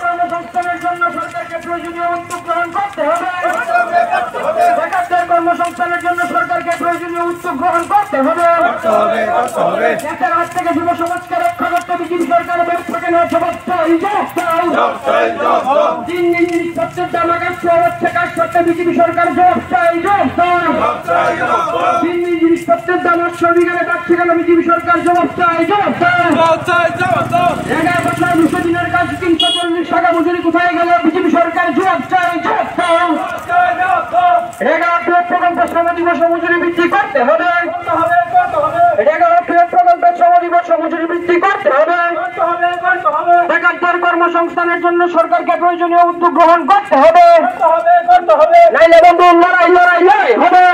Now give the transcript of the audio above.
কর্মসংস্থানের জন্য সরকারকে প্রয়োজনীয় উদ্যোগ গ্রহণ করতে হবে। বেকারদের কর্মসংস্থানের জন্য সরকারকে প্রয়োজনীয় উদ্যোগ গ্রহণ করতে হবে। দেশের হাত থেকে যুব সমাজকে রক্ষা করতে বিজেপি সরকারের ব্যবস্থাকে নেওয়া দিন দিন জিনিসপত্রের দাম আকাশে হচ্ছে কাজ করতে বিজেপি সরকার জবাব চাই। দিন দিন জিনিসপত্রের দাম 800 বিঘারে বাড়ছে কেন বিজেপি সরকার জবাব চাই। 11 বছর 200 দিনের কাজ 340 টাকা মজুরি কোথায় গেল বিজেপি সরকার জবাব চাই। 11 প্রকল্প শ্রম দিবস মজুরি বৃদ্ধি করতে হবে। 11 প্রকল্প শ্রম দিবস মজুরি বৃদ্ধি করতে হবে। বেকারদের কর্মসংস্থানের জন্য সরকারকে প্রয়োজনীয় উদ্যোগ গ্রহণ করতে হবে। নাইলে বন্ধু লড়াই হবে।